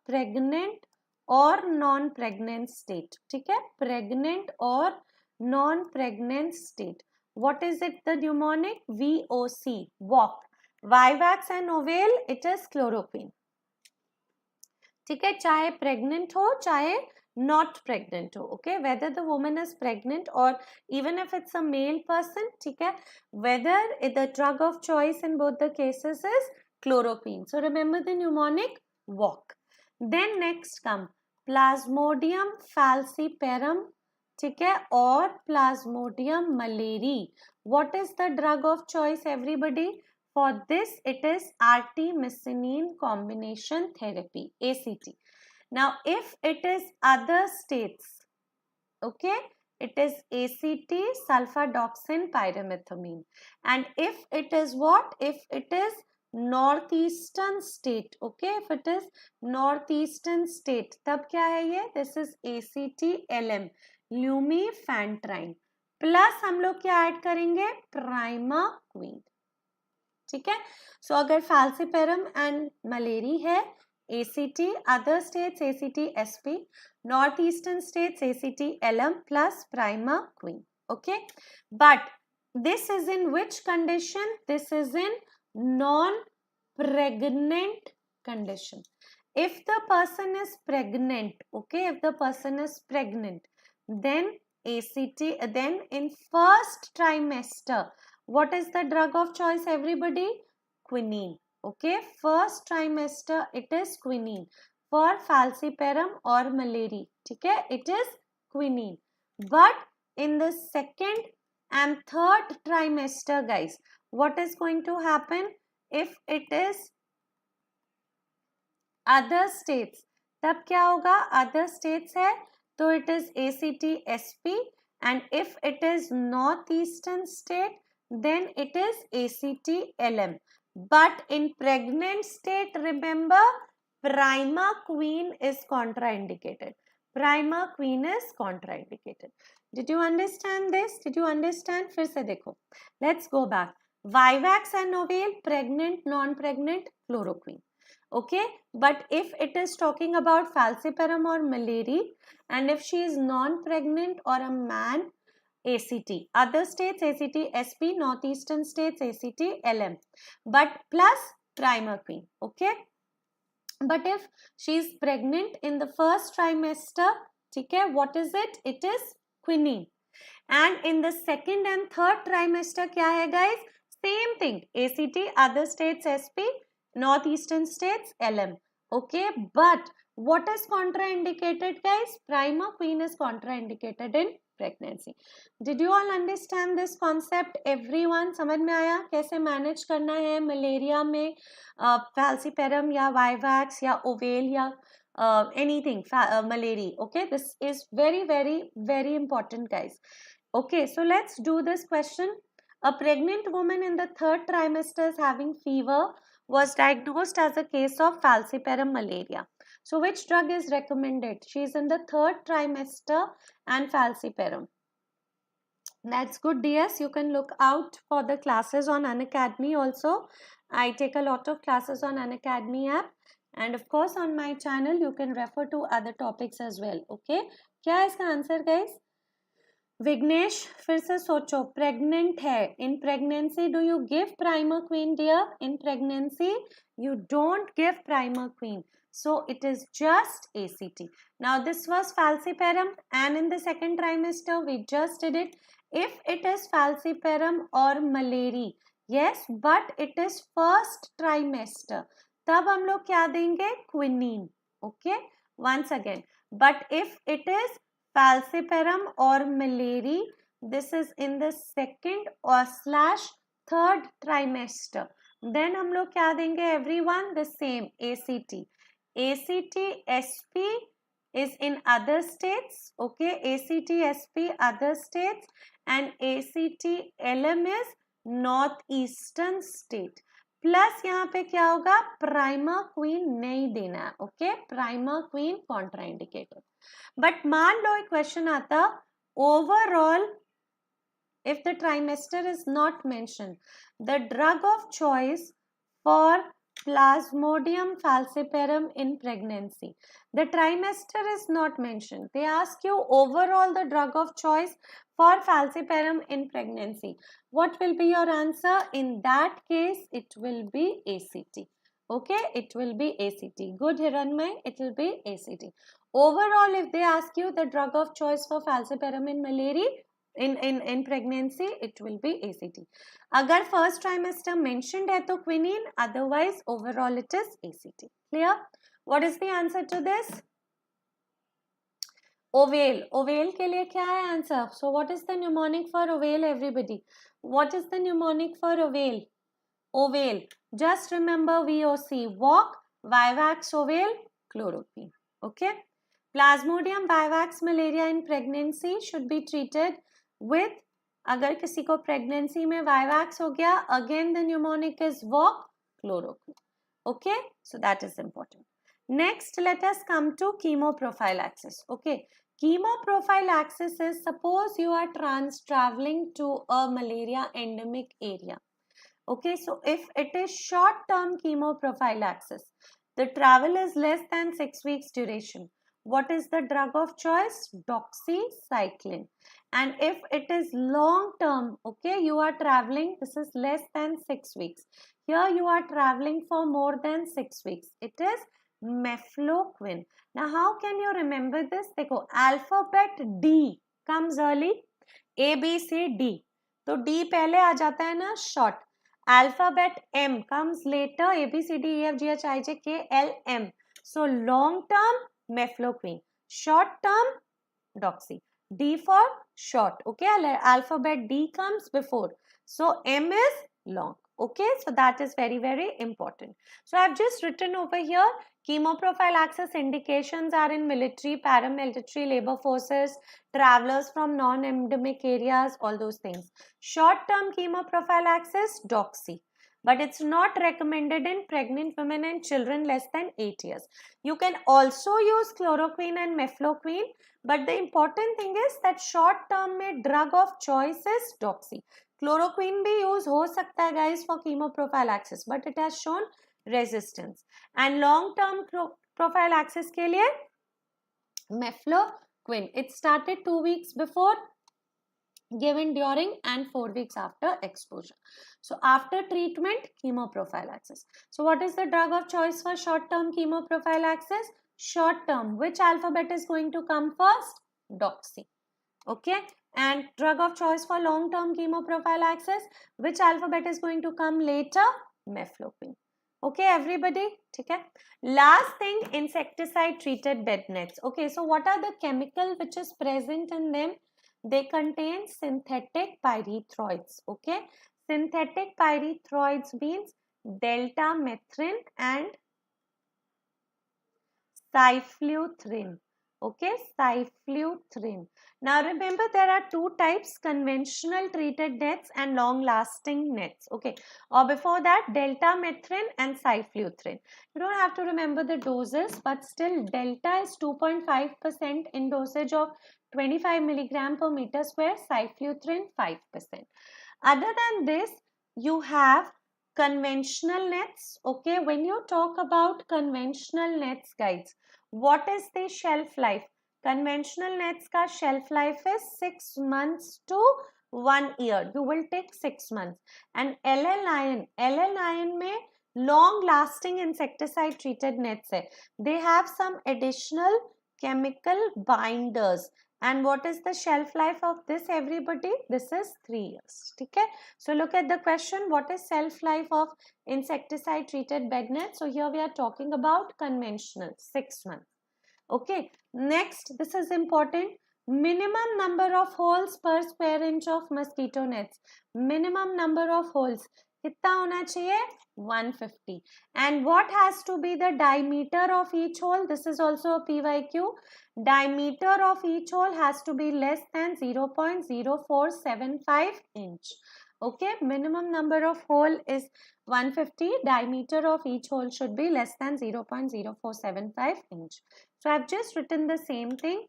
pregnant or non-pregnant state. ठीक है, pregnant or non-pregnant state. What is it? The mnemonic VOC, walk. Vivax and ovale, it is chloroquine. ठीक है, चाहे pregnant हो चाहे not pregnant हो, okay, whether the woman is pregnant or even if it's a male person, ठीक है, whether the drug of choice in both the cases is chloroquine. So remember the mnemonic, walk. Then next come Plasmodium falciparum, ठीक है, और Plasmodium malari. What is the drug of choice, everybody? For this, it is artemisinin combination therapy, ACT. Now, if it is other states, okay, it is ACT, sulfadoxine, pyrimethamine. And if it is what? If it is northeastern state, okay, if it is northeastern state, तब क्या है ये? This is ACT LM, lumefantrine. Plus हम लोग क्या add करेंगे? Primaquine. ठीक है. सो अगर फाल्सिपेरम एंड मलेरी है, ACT, other states ACT SP, north eastern states ACT LM plus primaquine. Okay, but this is in which condition? This is in non-pregnant condition. If the person is pregnant, okay, if the person is pregnant, then ACT, then in first trimester, what is the drug of choice, everybody? Quinine. Okay, first trimester it is quinine. For falciparum or malari, ठीक है, it is quinine. But in the second and third trimester, guys, what is going to happen? If it is other states, तब क्या होगा? Other states है तो it is ACT SP, and if it is northeastern state, then it is ACT LM. But in pregnant state, remember, primaquine is contraindicated. Primaquine is contraindicated. Did you understand this? Did you understand? फिर से देखो. Let's go back. Vivax and Novel, pregnant, non-pregnant, chloroquine. Okay, but if it is talking about falciparum or malari, and if she is non-pregnant or a man, ACT. Other states ACT SP, northeastern states ACT LM, but plus primaquine. Okay, but if she is pregnant in the first trimester, okay, what is it? It is quinine. And in the second and third trimester, क्या है guys? Same thing. ACT, other states SP, northeastern states LM. Okay, but what is contraindicated, guys? Primaquine is contraindicated in pregnancy. Did you all understand this concept? Everyone, समझ में आया कैसे manage करना है malaria में falciparum या vivax या oval या anything malari? Okay, this is very very very important, guys. Okay, so let's do this question. A pregnant woman in the third trimester is having fever, was diagnosed as a case of falciparum malaria. So which drug is recommended? She is in the third trimester and falciparum. That's good, DS. You can look out for the classes on Unacademy also. I take a lot of classes on Unacademy app, and of course on my channel you can refer to other topics as well. Okay, क्या है इसका answer, guys? Vighnesh फिर से सोचो, pregnant है, in pregnancy do you give primaquine dear? In pregnancy you don't give primaquine, so it is just ACT. Now this was falciparum, and in the second trimester we just did it. If it is falciparum or malari, yes, but it is first trimester, तब हम लोग क्या देंगे? Quinine. Okay, once again, but if it is falciparum or malari, this is in the second or slash third trimester, then हम लोग क्या देंगे everyone? The same, ACT. ACT SP is in other states, okay, ACT SP other states, and ACT LM is northeastern state. Plus यहाँ पे क्या होगा? Primaquine नहीं देना है, ओके, प्राइमाक्वीन कॉन्ट्राइंडिकेटेड. बट मान लो एक क्वेश्चन आता, overall if the trimester is not mentioned, the drug of choice for Plasmodium falciparum in pregnancy, the trimester is not mentioned. They ask you overall the drug of choice for falciparum in pregnancy. What will be your answer? In that case, it will be ACT. Okay, it will be ACT. Good, Hiranmay, it will be ACT. Overall, if they ask you the drug of choice for falciparum in malaria, in pregnancy, it will be ACT. Agar first trimester mentioned hai to quinine, otherwise overall it is ACT. Clear? What is the answer to this? Ovale. Ovale ke liye kya hai answer? So what is the mnemonic for ovale, everybody? What is the mnemonic for ovale? Ovale. Just remember VOC. Walk, Vivax, ovale, chloroquine. Okay? Plasmodium vivax malaria in pregnancy should be treated with, अगर किसी को pregnancy में vivax हो गया, again the mnemonic is walk, chloroquine. Okay? So that is important. Next, let us come to chemoprophylaxis. Okay? Chemoprophylaxis is, suppose you are traveling to a malaria endemic area. Okay, so if it is short-term chemoprophylaxis, the travel is less than 6 weeks duration. What is the drug of choice? Doxycycline. And if it is long-term, okay, you are traveling, this is less than 6 weeks. Here you are traveling for more than 6 weeks. It is mefloquine. Now, how can you remember this? देखो, alphabet D comes early, A, B, C, D. तो D पहले आ जाता है ना, short. Alphabet M comes later, A, B, C, D, E, F, G, H, I, J, K, L, M. So, long term, mefloquine. Short term, doxy. D for short. Okay, alphabet D comes before. So, M is long. Okay, so that is very, very important. So, I have just written over here, chemoprophylaxis indications are in military, paramilitary, labor forces, travelers from non-endemic areas, all those things. Short-term chemoprophylaxis, doxy. But it's not recommended in pregnant women and children less than 8 years. You can also use chloroquine and mefloquine, but the important thing is that short-term में drug of choice is doxy. Chloroquine भी use हो सकता है guys for chemoprophylaxis, but it has shown resistance. And long-term prophylaxis के लिए mefloquine. It started 2 weeks before, given during and 4 weeks after exposure. So after treatment, chemoprophylaxis. So what is the drug of choice for short-term chemoprophylaxis? Short-term, which alphabet is going to come first? Doxy. Okay. And drug of choice for long-term chemoprophylaxis, which alphabet is going to come later? Mefloquine. Okay, everybody. Okay. Last thing, insecticide treated bed nets. Okay, so what are the chemical which is present in them? They contain synthetic pyrethroids. Okay, synthetic pyrethroids means deltamethrin and cyfluthrin. Okay, cyfluthrin. Now remember, there are two types: conventional treated nets and long lasting nets. Okay, or before that, deltamethrin and cyfluthrin. You don't have to remember the doses, but still delta is 2.5% in dosage of 25 milligram per meter square, cyfluthrin 5%. Other than this, you have conventional nets. Okay, when you talk about conventional nets, guys, what is the shelf life? Conventional nets ka shelf life is 6 months to 1 year. You will take 6 months. And LL में long lasting insecticide treated nets hai. They have some additional chemical binders. And what is the shelf life of this, everybody? This is 3 years. Okay. So look at the question. What is shelf life of insecticide treated bed net? So here we are talking about conventional, 6 months. Okay. Next, this is important. Minimum number of holes per square inch of mosquito nets. Minimum number of holes. कितना होना चाहिए? 150. And what has to be the diameter of each hole? This is also a PYQ. Diameter of each hole has to be less than 0.0475 inch. Okay, minimum number of hole is 150. Diameter of each hole should be less than 0.0475 inch. So I've just written the same thing.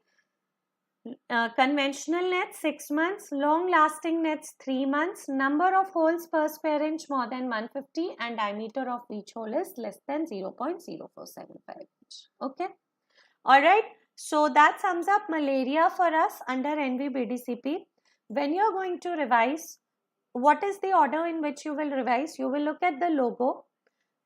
Conventional nets 6 months, long lasting nets 3 months, number of holes per square inch more than 150, and diameter of each hole is less than 0.0475 inch. Okay, all right. So that sums up malaria for us under NVBDCP. When you are going to revise, what is the order in which you will revise? You will look at the logo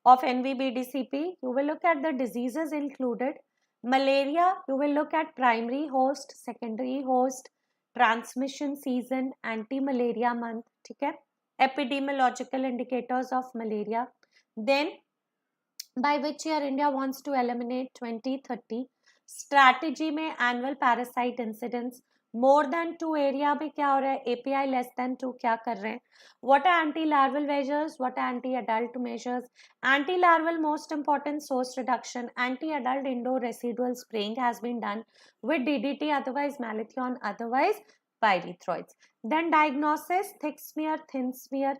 of NVBDCP. You will look at the diseases included. Malaria, you will look at primary host, secondary host, transmission season, anti-malaria month, ठीक है? Epidemiological indicators of malaria. Then, by which year India wants to eliminate 2030. Strategy में annual parasite incidence. More than 2 area में क्या हो रहा है? API less than 2 क्या कर रहे हैं? What are anti-larval measures? What are anti-adult measures? Anti-larval, most important, source reduction. Anti-adult indoor residual spraying has been done with DDT, otherwise malathion, otherwise pyrethroids. Then diagnosis, thick smear, thin smear.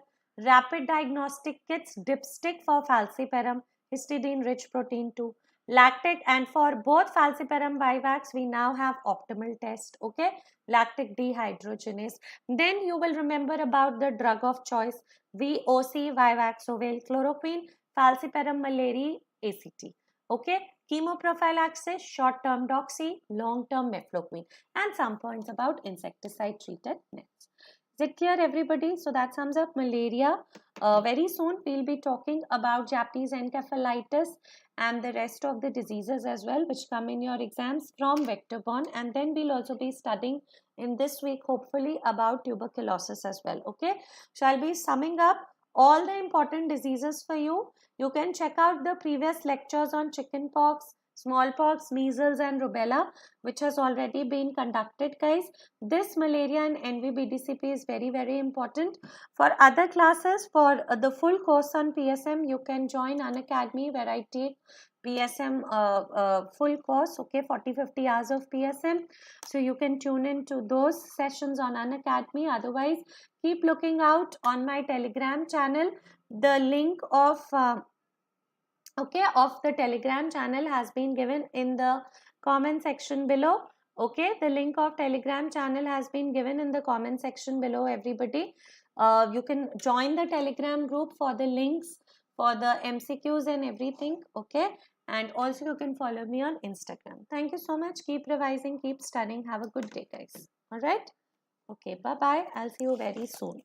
Rapid diagnostic kits, dipstick for falciparum, histidine rich protein 2, lactic, and for both falciparum vivax we now have optimal test, okay, lactic dehydrogenase. Then you will remember about the drug of choice, VOC, Vivaxoval, chloroquine, falciparum malariae, ACT, okay. Chemoprophylaxis, short term doxy, long term mefloquine, and some points about insecticide treated nets. Is it clear, everybody? So that sums up malaria. Very soon we'll be talking about Japanese encephalitis and the rest of the diseases as well, which come in your exams from vector-borne, and then we'll also be studying in this week hopefully about tuberculosis as well. Okay, so I'll be summing up all the important diseases for you. You can check out the previous lectures on chickenpox, smallpox, measles and rubella, which has already been conducted, guys. This malaria and NVBDCP is very, very important. For other classes, for the full course on PSM, you can join Unacademy, where I take PSM full course, okay, 40-50 hours of PSM. So you can tune in to those sessions on Unacademy. Otherwise, keep looking out on my Telegram channel. The link of of the Telegram channel has been given in the comment section below. Okay, the link of Telegram channel has been given in the comment section below, everybody. You can join the Telegram group for the links, for the MCQs and everything, okay. And also you can follow me on Instagram. Thank you so much. Keep revising, keep studying. Have a good day, guys. All right. Okay, bye-bye. I'll see you very soon.